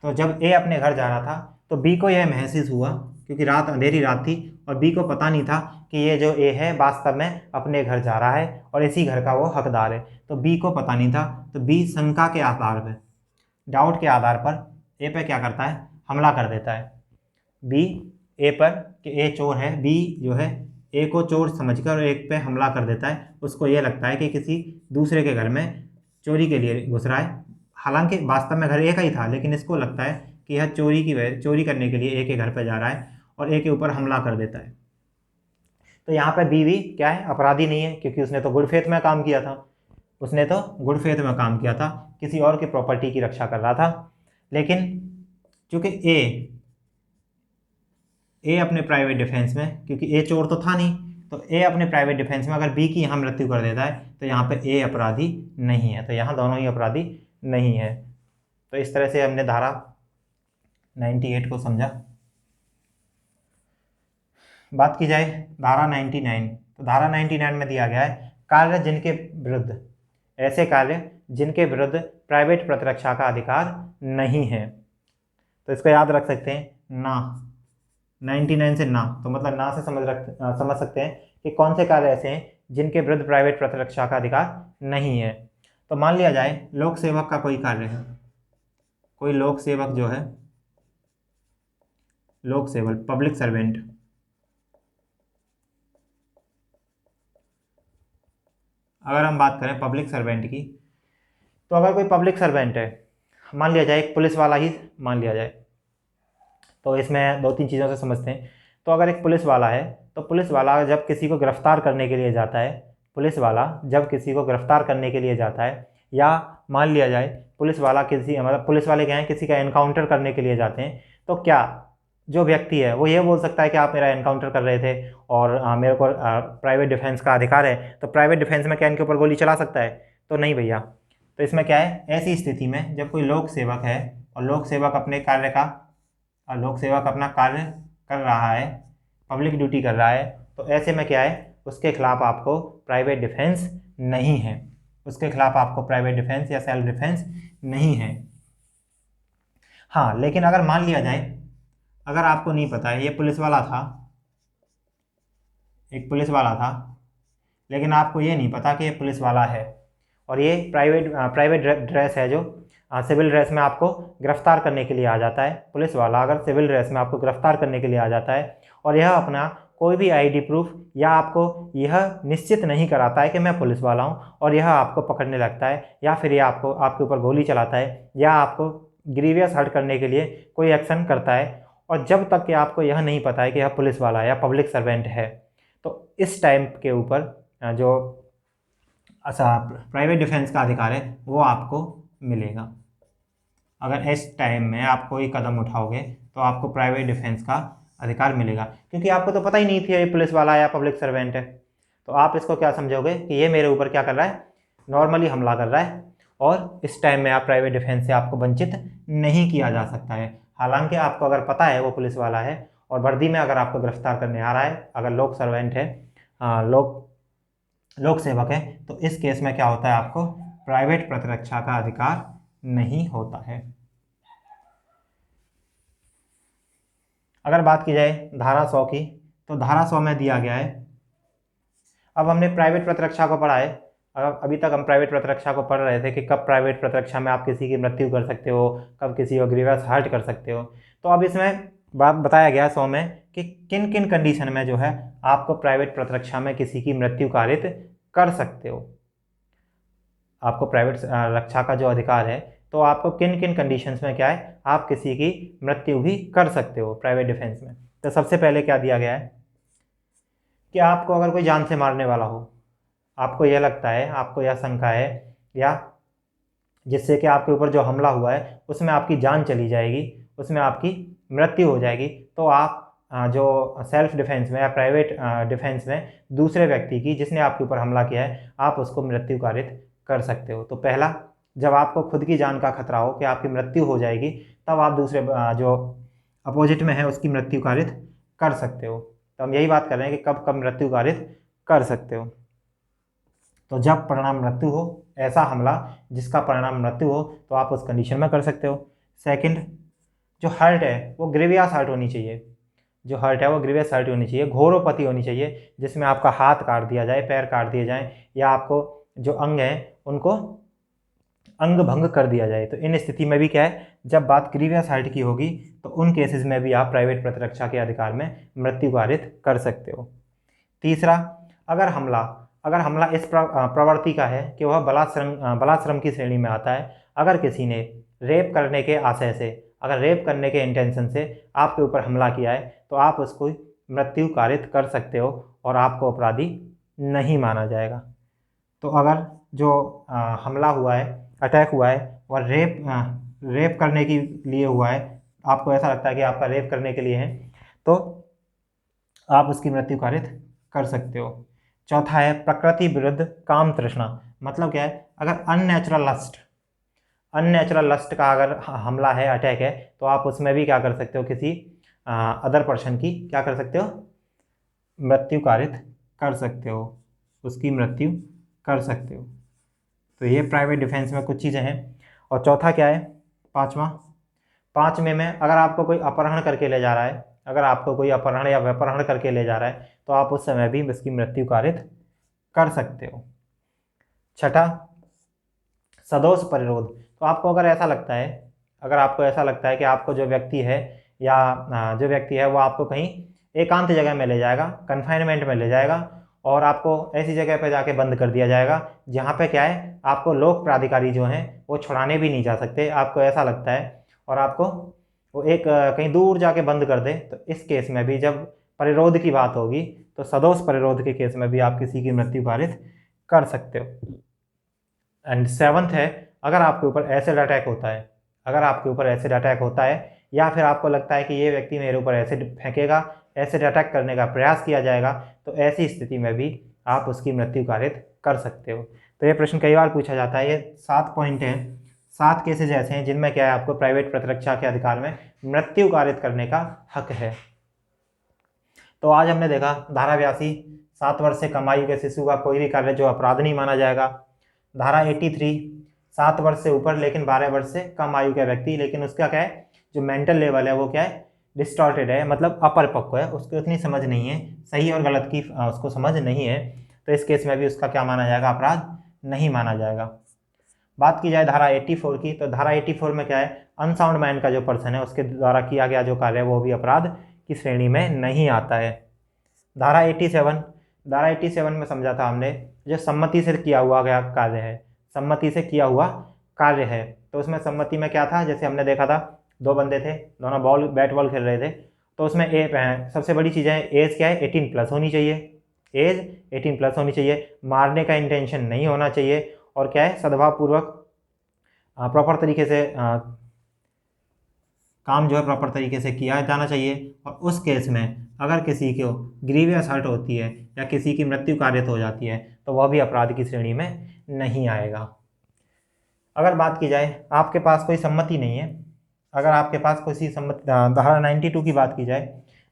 तो जब ए अपने घर जा रहा था तो बी को यह महसूस हुआ, क्योंकि अंधेरी रात थी और बी को पता नहीं था कि ये जो ए है वास्तव में अपने घर जा रहा है और इसी घर का वो हकदार है। तो बी को पता नहीं था, तो बी शंका के आधार पर, डाउट के आधार पर ए पे क्या करता है, हमला कर देता है। बी ए पर कि ए चोर है, बी जो है ए को चोर समझकर एक पे हमला कर देता है। उसको ये लगता है कि किसी दूसरे के घर में चोरी के लिए घुस रहा है, हालांकि वास्तव में घर ए का ही था, लेकिन इसको लगता है कि यह चोरी करने के लिए ए के घर पर जा रहा है और ए के ऊपर हमला कर देता है। तो यहाँ पर बी भी क्या है, अपराधी नहीं है, क्योंकि उसने तो गुड फेथ में काम किया था, किसी और की प्रॉपर्टी की रक्षा कर रहा था। लेकिन चूंकि ए अपने प्राइवेट डिफेंस में, क्योंकि ए चोर तो था नहीं, तो ए अपने प्राइवेट डिफेंस में अगर बी की यहाँ मृत्यु कर देता है, तो यहाँ पे ए अपराधी नहीं है। तो यहाँ दोनों ही अपराधी नहीं है। तो इस तरह से हमने धारा 98 को समझा। बात की जाए धारा 99, तो धारा 99 में दिया गया है ऐसे कार्य जिनके विरुद्ध प्राइवेट प्रतिरक्षा का अधिकार नहीं है। तो इसको याद रख सकते हैं, ना 99 से ना, तो मतलब ना से समझ सकते हैं कि कौन से कार्य ऐसे हैं जिनके विरुद्ध प्राइवेट प्रतिरक्षा का अधिकार नहीं है। तो मान लिया जाए लोक सेवक का कोई कार्य है, कोई लोक सेवक जो है, लोक सेवक पब्लिक सर्वेंट, अगर हम बात करें पब्लिक सर्वेंट की, तो अगर कोई पब्लिक सर्वेंट है, मान लिया जाए एक पुलिस वाला ही मान लिया जाए, तो इसमें 2-3 चीज़ों से समझते हैं। तो अगर एक पुलिस वाला है, तो पुलिस वाला जब किसी को गिरफ्तार करने के लिए जाता है, या मान लिया जाए पुलिस वाले क्या हैं, किसी का एनकाउंटर करने के लिए जाते हैं, तो क्या जो व्यक्ति है वो ये बोल सकता है कि आप मेरा एनकाउंटर कर रहे थे और मेरे को प्राइवेट डिफेंस का अधिकार है, तो प्राइवेट डिफेंस में क्या इनके ऊपर गोली चला सकता है? तो नहीं भैया। तो इसमें क्या है, ऐसी स्थिति में जब कोई लोक सेवक है और लोक सेवक अपना कार्य कर रहा है, पब्लिक ड्यूटी कर रहा है, तो ऐसे में क्या है, उसके खिलाफ आपको प्राइवेट डिफेंस नहीं है, या सेल्फ डिफेंस नहीं है। हाँ, लेकिन अगर मान लिया जाए, अगर आपको नहीं पता है, ये पुलिस वाला था, लेकिन आपको ये नहीं पता कि ये पुलिस वाला है और ये प्राइवेट ड्रेस है, जो सिविल ड्रेस में आपको गिरफ्तार करने के लिए आ जाता है। पुलिस वाला अगर सिविल ड्रेस में आपको गिरफ्तार करने के लिए आ जाता है और यह अपना कोई भी आईडी प्रूफ या आपको यह निश्चित नहीं कराता है कि मैं पुलिस वाला हूं, और यह आपको पकड़ने लगता है, या फिर यह आपके ऊपर गोली चलाता है, या आपको ग्रीवियस हर्ट करने के लिए कोई एक्शन करता है, और जब तक कि आपको यह नहीं पता है कि यह पुलिस वाला है या पब्लिक सर्वेंट है, तो इस टाइम के ऊपर जो प्राइवेट डिफेंस का अधिकार है वो आपको मिलेगा। अगर इस टाइम में आप कोई कदम उठाओगे तो आपको प्राइवेट डिफेंस का अधिकार मिलेगा, क्योंकि आपको तो पता ही नहीं थी ये पुलिस वाला या पब्लिक सर्वेंट है। तो आप इसको क्या समझोगे कि ये मेरे ऊपर क्या कर रहा है, नॉर्मली हमला कर रहा है और इस टाइम में आप प्राइवेट डिफेंस से आपको वंचित नहीं किया जा सकता है। हालांकि आपको अगर पता है वो पुलिस वाला है और वर्दी में अगर आपको गिरफ्तार करने आ रहा है, अगर लोक सर्वेंट है, लोक सेवक है, तो इस केस में क्या होता है, आपको प्राइवेट प्रतिरक्षा का अधिकार नहीं होता है। अगर बात की जाए धारा 100 की, तो धारा 100 में दिया गया है, अब हमने प्राइवेट प्रतिरक्षा को पढ़ा है, अभी तक हम प्राइवेट प्रतिरक्षा को पढ़ रहे थे कि कब प्राइवेट प्रतिरक्षा में आप किसी की मृत्यु कर सकते हो, कब किसी को ग्रीवियस हर्ट कर सकते हो। तो अब इसमें बात बताया गया 100 में कि किन किन कंडीशन में जो है आपको प्राइवेट प्रतिरक्षा में किसी की मृत्यु कारित कर सकते हो। आपको प्राइवेट रक्षा का जो अधिकार है, तो आपको किन किन कंडीशंस में क्या है, आप किसी की मृत्यु भी कर सकते हो प्राइवेट डिफेंस में। तो सबसे पहले क्या दिया गया है कि आपको अगर कोई जान से मारने वाला हो, आपको यह लगता है, आपको यह शंका है, या जिससे कि आपके ऊपर जो हमला हुआ है उसमें आपकी जान चली जाएगी, उसमें आपकी मृत्यु हो जाएगी, तो आप जो सेल्फ डिफेंस में या प्राइवेट डिफेंस में दूसरे व्यक्ति की, जिसने आपके ऊपर हमला किया है, आप उसको मृत्यु कारित कर सकते हो। तो पहला, जब आपको खुद की जान का खतरा हो कि आपकी मृत्यु हो जाएगी, तब आप दूसरे जो अपोजिट में है उसकी मृत्यु कारित कर सकते हो। तो हम यही बात कर रहे हैं कि कब कब मृत्यु कारित कर सकते हो। तो जब परिणाम मृत्यु हो, ऐसा हमला जिसका परिणाम मृत्यु हो, तो आप उस कंडीशन में कर सकते हो। सेकंड, जो हर्ट है वो ग्रीवियस हर्ट होनी चाहिए, जो हर्ट है वो ग्रीवियस हर्ट होनी चाहिए, घोरोपति होनी चाहिए, जिसमें आपका हाथ काट दिया जाए, पैर काट दिए जाएं, या आपको जो अंग हैं उनको अंग भंग कर दिया जाए। तो इन स्थिति में भी क्या है, जब बात ग्रीवियस हर्ट की होगी, तो उन केसेस में भी आप प्राइवेट प्रतिरक्षा के अधिकार में मृत्यु कारित कर सकते हो। तीसरा, अगर हमला इस प्रवृत्ति का है कि वह बलात्श्रम की श्रेणी में आता है, अगर किसी ने रेप करने के आशय से, अगर रेप करने के इंटेंशन से आपके ऊपर हमला किया है, तो आप उसको मृत्यु कारित कर सकते हो और आपको अपराधी नहीं माना जाएगा। तो अगर जो हमला हुआ है, अटैक हुआ है, और रेप करने के लिए हुआ है, आपको ऐसा लगता है कि आपका रेप करने के लिए है, तो आप उसकी मृत्यु कारित कर सकते हो। चौथा है प्रकृति विरुद्ध काम तृष्णा। मतलब क्या है, अगर अननेचुरल लस्ट का अगर हमला है, अटैक है, तो आप उसमें भी क्या कर सकते हो, किसी अदर पर्सन की क्या कर सकते हो, मृत्यु कारित कर सकते हो, उसकी मृत्यु कर सकते हो। तो ये प्राइवेट डिफेंस में कुछ चीज़ें हैं। और चौथा क्या है, पाँचवें में, अगर आपको कोई अपहरण करके ले जा रहा है, अगर आपको कोई अपहरण या व्यपहरण करके ले जा रहा है, तो आप उस समय भी उसकी मृत्यु कारित कर सकते हो। छठा, सदोष परिरोध। तो आपको अगर ऐसा लगता है कि आपको जो व्यक्ति है, या जो व्यक्ति है वो आपको कहीं एकांत जगह में ले जाएगा, कन्फाइनमेंट में ले जाएगा, और आपको ऐसी जगह पर जाके बंद कर दिया जाएगा जहाँ पे क्या है, आपको लोक प्राधिकारी जो हैं वो छुड़ाने भी नहीं जा सकते, आपको ऐसा लगता है, और आपको वो एक कहीं दूर जाके बंद कर दे, तो इस केस में भी जब परिरोध की बात होगी, तो सदोष परिरोध के केस में भी आप किसी की मृत्यु कारित कर सकते हो। एंड सेवंथ है, अगर आपके ऊपर एसिड अटैक होता है, या फिर आपको लगता है कि ये व्यक्ति मेरे ऊपर एसिड फेंकेगा, एसिड अटैक करने का प्रयास किया जाएगा, तो ऐसी स्थिति में भी आप उसकी मृत्यु कारित कर सकते हो। तो ये प्रश्न कई बार पूछा जाता है। ये 7 पॉइंट हैं, 7 केसेज ऐसे हैं जिनमें क्या है, आपको प्राइवेट प्रतिरक्षा के अधिकार में मृत्यु कारित करने का हक है। तो आज हमने देखा धारा 82, 7 वर्ष से कम आयु के शिशु का कोई भी कार्य जो अपराध नहीं माना जाएगा। धारा 83, 7 वर्ष से ऊपर लेकिन 12 वर्ष से कम आयु का व्यक्ति, लेकिन उसका क्या है, जो मेंटल लेवल है वो क्या है, डिस्टॉर्टेड है, मतलब अपरिपक्व है, उसको इतनी समझ नहीं है, सही और गलत की उसको समझ नहीं है, तो इस केस में भी उसका क्या माना जाएगा, अपराध नहीं माना जाएगा। बात की जाए धारा 84 की, तो धारा 84 में क्या है, अनसाउंड माइंड का जो पर्सन है उसके द्वारा किया गया जो कार्य है वो भी अपराध की श्रेणी में नहीं आता है। धारा 87 में समझा था हमने, जो सम्मति से किया हुआ गया कार्य है, सम्मति से किया हुआ कार्य है, तो उसमें सम्मति में क्या था, जैसे हमने देखा था 2 बंदे थे, दोनों बैट बॉल खेल रहे थे, तो उसमें सबसे बड़ी चीज़ है, एज क्या है, 18+ होनी चाहिए, एज 18+ होनी चाहिए, मारने का इंटेंशन नहीं होना चाहिए, और क्या है, सद्भावपूर्वक प्रॉपर तरीके से काम जो है प्रॉपर तरीके से किया जाना चाहिए। और उस केस में अगर किसी को ग्रीवियस हर्ट होती है या किसी की मृत्यु कारित हो जाती है तो वह भी अपराध की श्रेणी में नहीं आएगा। अगर बात की जाए आपके पास कोई सम्मति नहीं है, अगर आपके पास कोई सम्मति, धारा 92 की बात की जाए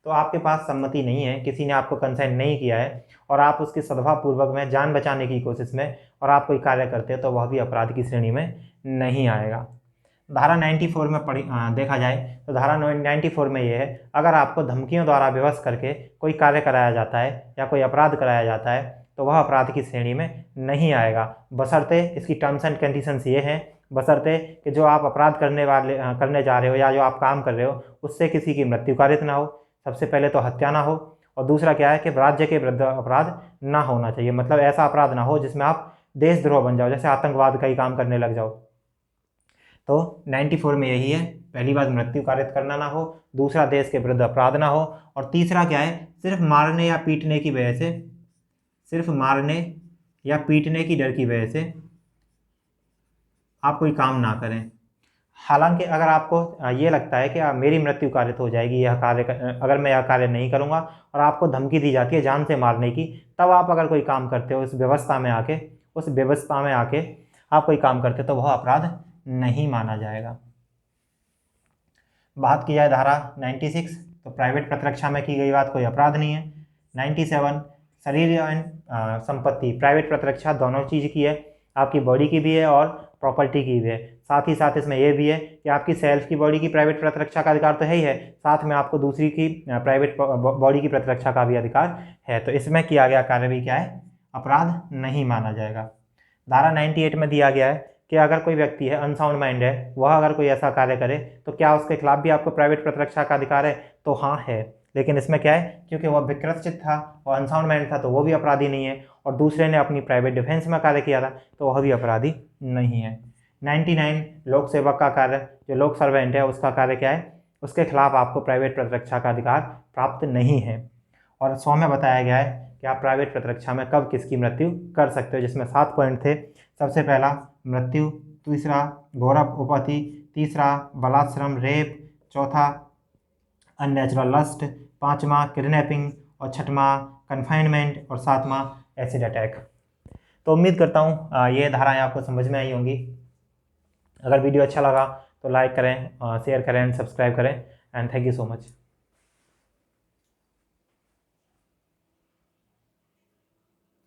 तो आपके पास सम्मति नहीं है, किसी ने आपको कंसेंट नहीं किया है और आप उसकी सद्भावपूर्वक में जान बचाने की कोशिश में और आप कोई कार्य करते हैं तो वह भी अपराध की श्रेणी में नहीं आएगा। धारा 94 में देखा जाए तो धारा 94 में यह है, अगर आपको धमकियों द्वारा विवश करके कोई कार्य कराया जाता है या कोई अपराध कराया जाता है तो वह अपराध की श्रेणी में नहीं आएगा, बशर्ते इसकी टर्म्स एंड कंडीशंस ये हैं, बशर्ते कि जो आप अपराध करने जा रहे हो या जो आप काम कर रहे हो उससे किसी की मृत्यु कारित ना हो, सबसे पहले तो हत्या ना हो, और दूसरा क्या है कि राज्य के विरुद्ध अपराध ना होना चाहिए, मतलब ऐसा अपराध ना हो जिसमें आप देशद्रोह बन जाओ, जैसे आतंकवाद का ही काम करने लग जाओ। तो 94 में यही है, पहली बात मृत्यु कारित करना ना हो, दूसरा देश के विरुद्ध अपराध ना हो, और तीसरा क्या है, सिर्फ मारने या पीटने की वजह से, सिर्फ मारने या पीटने की डर की वजह से आप कोई काम ना करें। हालांकि अगर आपको ये लगता है कि मेरी मृत्यु कारित हो जाएगी यह कार्य, अगर मैं यह कार्य नहीं करूँगा और आपको धमकी दी जाती है जान से मारने की, तब आप अगर कोई काम करते हो उस व्यवस्था में आके आप कोई काम करते हो तो वह अपराध नहीं माना जाएगा। बात की जाए धारा 96 तो प्राइवेट प्रतिरक्षा में की गई बात कोई अपराध नहीं है। 97 शरीर एंड संपत्ति, प्राइवेट प्रतिरक्षा दोनों चीज़ की है, आपकी बॉडी की भी है और प्रॉपर्टी की भी है। साथ ही साथ इसमें यह भी है कि आपकी सेल्फ की बॉडी की प्राइवेट प्रतिरक्षा का अधिकार तो है ही है, साथ में आपको दूसरी की प्राइवेट बॉडी की प्रतिरक्षा का भी अधिकार है। तो इसमें किया गया कार्य भी क्या है, अपराध नहीं माना जाएगा। धारा 98 में दिया गया है कि अगर कोई व्यक्ति है अनसाउंड माइंड है, वह अगर कोई ऐसा कार्य करे तो क्या उसके खिलाफ भी आपको प्राइवेट प्रतिरक्षा का अधिकार है, तो हाँ है। लेकिन इसमें क्या है, क्योंकि वह विकृत था और अनसाउंड माइंड था तो वो भी अपराधी नहीं है, और दूसरे ने अपनी प्राइवेट डिफेंस में कार्य किया था तो वह भी अपराधी नहीं है। 99 लोक सेवक का कार्य, जो लोक सर्वेंट है उसका कार्य क्या है, उसके खिलाफ आपको प्राइवेट प्रतिरक्षा का अधिकार प्राप्त नहीं है। और 100 में बताया गया है कि आप प्राइवेट प्रतिरक्षा में कब किसकी मृत्यु कर सकते हो, जिसमें 7 पॉइंट थे। सबसे पहला मृत्यु, दूसरा घोर उपपत्ति, तीसरा बलात्श्रम रेप, चौथा अननेचुरल लस्ट, पांचवा किडनैपिंग, और छठवां कन्फाइनमेंट, और सातवां एसिड अटैक। तो उम्मीद करता हूँ ये धाराएं आपको समझ में आई होंगी। अगर वीडियो अच्छा लगा तो लाइक करें, शेयर करें एंड सब्सक्राइब करें, and thank you so much.